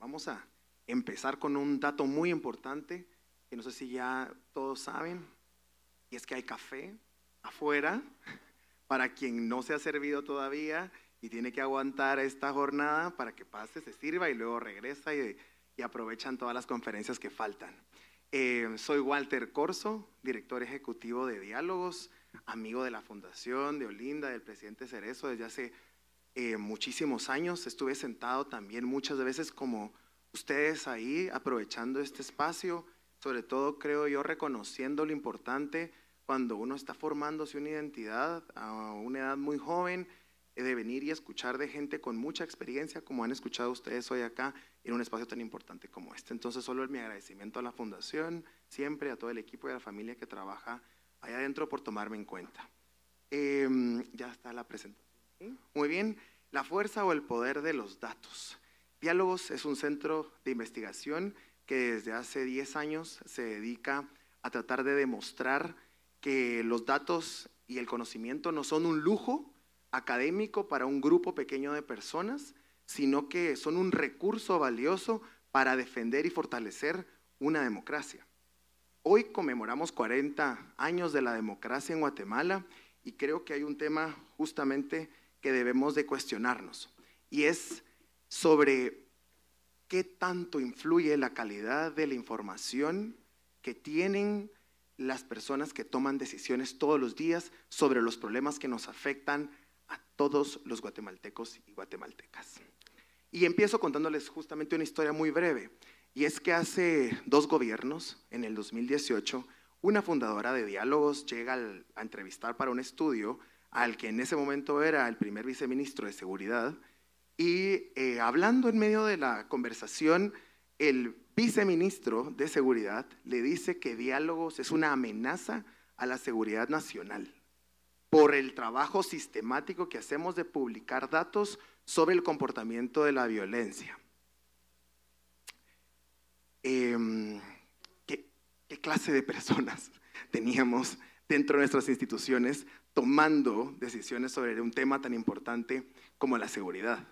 vamos a empezar con un dato muy importante, que no sé si ya todos saben, y es que hay café afuera para quien no se ha servido todavía y tiene que aguantar esta jornada para que pase, se sirva y luego regresa y aprovechan todas las conferencias que faltan. Soy Walter Corso, director ejecutivo de Diálogos, amigo de la Fundación, de Olinda, del presidente Cerezo desde hace muchísimos años. Estuve sentado también muchas veces como ustedes ahí, aprovechando este espacio, sobre todo creo yo reconociendo lo importante cuando uno está formándose una identidad a una edad muy joven, de venir y escuchar de gente con mucha experiencia, como han escuchado ustedes hoy acá, en un espacio tan importante como este. Entonces, solo mi agradecimiento a la Fundación, siempre a todo el equipo y a la familia que trabaja allá adentro por tomarme en cuenta. Ya está la presentación. ¿Sí? Muy bien, la fuerza o el poder de los datos. Diálogos es un centro de investigación que desde hace 10 años se dedica a tratar de demostrar que los datos y el conocimiento no son un lujo académico para un grupo pequeño de personas, sino que son un recurso valioso para defender y fortalecer una democracia. Hoy conmemoramos 40 años de la democracia en Guatemala y creo que hay un tema justamente que debemos de cuestionarnos, y es sobre qué tanto influye la calidad de la información que tienen las personas que toman decisiones todos los días sobre los problemas que nos afectan a todos los guatemaltecos y guatemaltecas. Y empiezo contándoles justamente una historia muy breve, y es que hace 2 gobiernos, en el 2018, una fundadora de Diálogos llega a entrevistar para un estudio al que en ese momento era el primer viceministro de Seguridad, y hablando en medio de la conversación, el viceministro de Seguridad le dice que Diálogos es una amenaza a la seguridad nacional por el trabajo sistemático que hacemos de publicar datos sobre el comportamiento de la violencia. ¿Qué clase de personas teníamos dentro de nuestras instituciones tomando decisiones sobre un tema tan importante como la seguridad?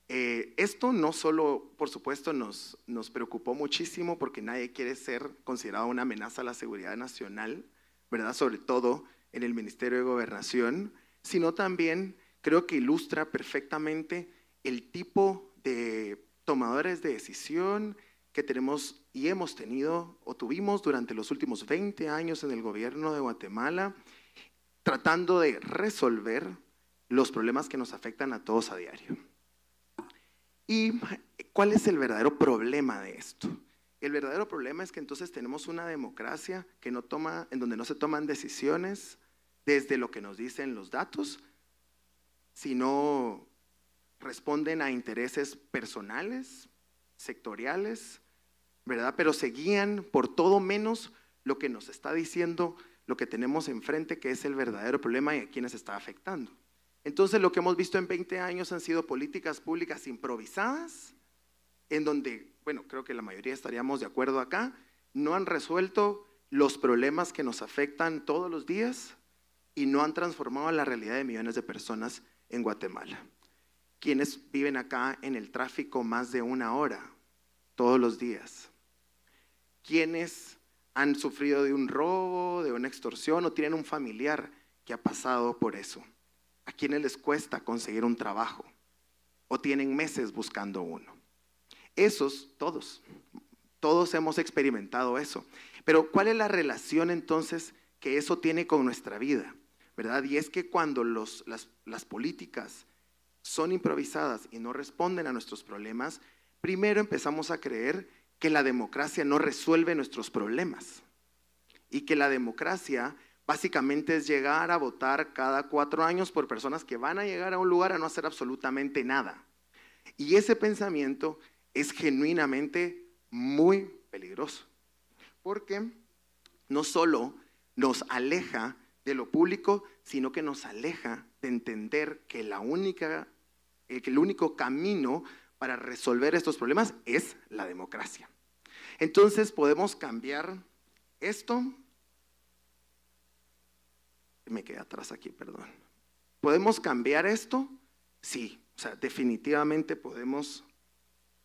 Esto no solo, por supuesto, nos preocupó muchísimo porque nadie quiere ser considerado una amenaza a la seguridad nacional, ¿verdad? Sobre todo en el Ministerio de Gobernación, sino también creo que ilustra perfectamente el tipo de tomadores de decisión que tenemos y hemos tenido o tuvimos durante los últimos 20 años en el gobierno de Guatemala, tratando de resolver los problemas que nos afectan a todos a diario. ¿Y cuál es el verdadero problema de esto? El verdadero problema es que entonces tenemos una democracia que no toma, en donde no se toman decisiones desde lo que nos dicen los datos, sino responden a intereses personales, sectoriales, ¿verdad? Pero se guían por todo menos lo que nos está diciendo lo que tenemos enfrente, que es el verdadero problema y a quienes está afectando. Entonces, lo que hemos visto en 20 años han sido políticas públicas improvisadas, en donde, bueno, creo que la mayoría estaríamos de acuerdo acá, no han resuelto los problemas que nos afectan todos los días y no han transformado la realidad de millones de personas en Guatemala. Quienes viven acá en el tráfico más de 1 hora todos los días. Quienes han sufrido de un robo, de una extorsión o tienen un familiar que ha pasado por eso. A quienes les cuesta conseguir un trabajo o tienen meses buscando uno. Esos, todos hemos experimentado eso. Pero ¿cuál es la relación entonces que eso tiene con nuestra vida? ¿Verdad? Y es que cuando las políticas son improvisadas y no responden a nuestros problemas, primero empezamos a creer que la democracia no resuelve nuestros problemas y que la democracia básicamente es llegar a votar cada 4 años por personas que van a llegar a un lugar a no hacer absolutamente nada. Y ese pensamiento es genuinamente muy peligroso, porque no solo nos aleja de lo público, sino que nos aleja de entender que el único camino para resolver estos problemas es la democracia. Entonces podemos cambiar esto. Me quedé atrás aquí, perdón. ¿Podemos cambiar esto? Sí, o sea, definitivamente podemos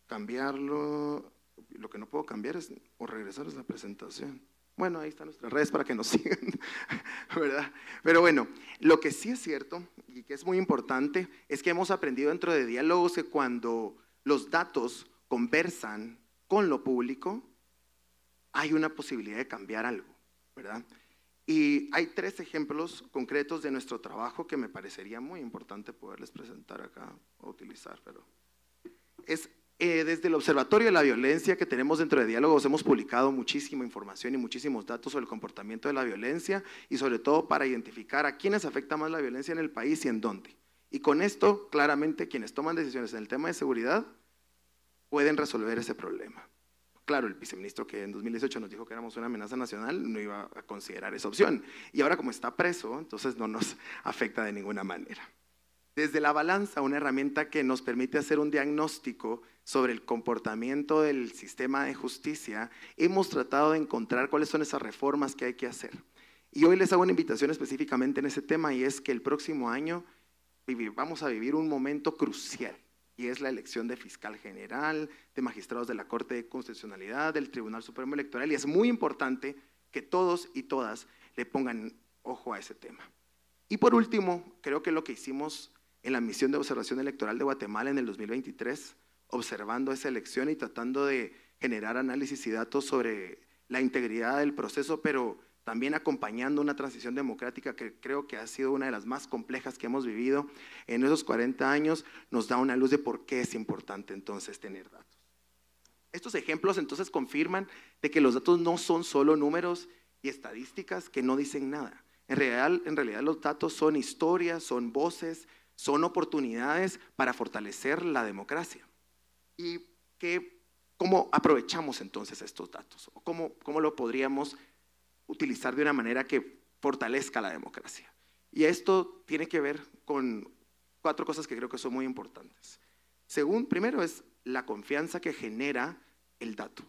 cambiarlo. Lo que no puedo cambiar es o regresar a la presentación. Bueno, ahí están nuestras redes para que nos sigan, ¿verdad? Pero bueno, lo que sí es cierto y que es muy importante es que hemos aprendido dentro de diálogos que cuando los datos conversan con lo público, hay una posibilidad de cambiar algo, ¿verdad? Y hay 3 ejemplos concretos de nuestro trabajo que me parecería muy importante poderles presentar acá o utilizar, pero es desde el Observatorio de la Violencia que tenemos dentro de Diálogos hemos publicado muchísima información y muchísimos datos sobre el comportamiento de la violencia y sobre todo para identificar a quiénes afecta más la violencia en el país y en dónde. Y con esto, claramente, quienes toman decisiones en el tema de seguridad pueden resolver ese problema. Claro, el viceministro que en 2018 nos dijo que éramos una amenaza nacional no iba a considerar esa opción. Y ahora como está preso, entonces no nos afecta de ninguna manera. Desde la balanza, una herramienta que nos permite hacer un diagnóstico sobre el comportamiento del sistema de justicia, hemos tratado de encontrar cuáles son esas reformas que hay que hacer. Y hoy les hago una invitación específicamente en ese tema y es que el próximo año vamos a vivir un momento crucial y es la elección de fiscal general, de magistrados de la Corte de Constitucionalidad, del Tribunal Supremo Electoral y es muy importante que todos y todas le pongan ojo a ese tema. Y por último, creo que lo que hicimos en la misión de observación electoral de Guatemala en el 2023, observando esa elección y tratando de generar análisis y datos sobre la integridad del proceso, pero también acompañando una transición democrática que creo que ha sido una de las más complejas que hemos vivido en esos 40 años, nos da una luz de por qué es importante entonces tener datos. Estos ejemplos entonces confirman de que los datos no son solo números y estadísticas que no dicen nada. En realidad los datos son historias, son voces, son oportunidades para fortalecer la democracia. ¿Y cómo aprovechamos entonces estos datos? ¿O cómo lo podríamos utilizar de una manera que fortalezca la democracia? Y esto tiene que ver con 4 cosas que creo que son muy importantes. Primero es la confianza que genera el dato.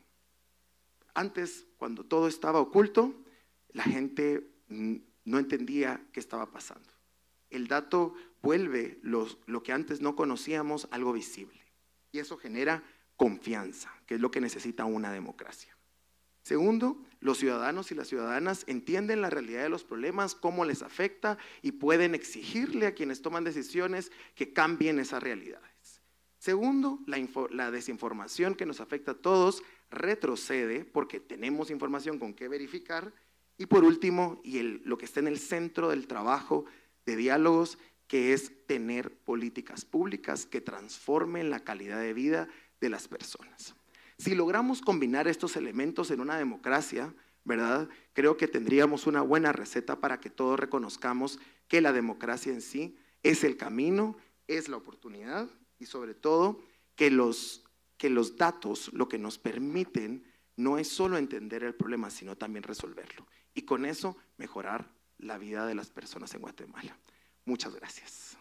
Antes, cuando todo estaba oculto, la gente no entendía qué estaba pasando. El dato vuelve lo que antes no conocíamos algo visible y eso genera confianza, que es lo que necesita una democracia. Segundo, los ciudadanos y las ciudadanas entienden la realidad de los problemas, cómo les afecta y pueden exigirle a quienes toman decisiones que cambien esas realidades. Segundo, la desinformación que nos afecta a todos retrocede porque tenemos información con qué verificar. Y por último, lo que está en el centro del trabajo de diálogos, que es tener políticas públicas que transformen la calidad de vida de las personas. Si logramos combinar estos elementos en una democracia, ¿verdad? Creo que tendríamos una buena receta para que todos reconozcamos que la democracia en sí es el camino, es la oportunidad y sobre todo que los datos lo que nos permiten no es solo entender el problema, sino también resolverlo. Y con eso mejorar la vida de las personas en Guatemala. Muchas gracias.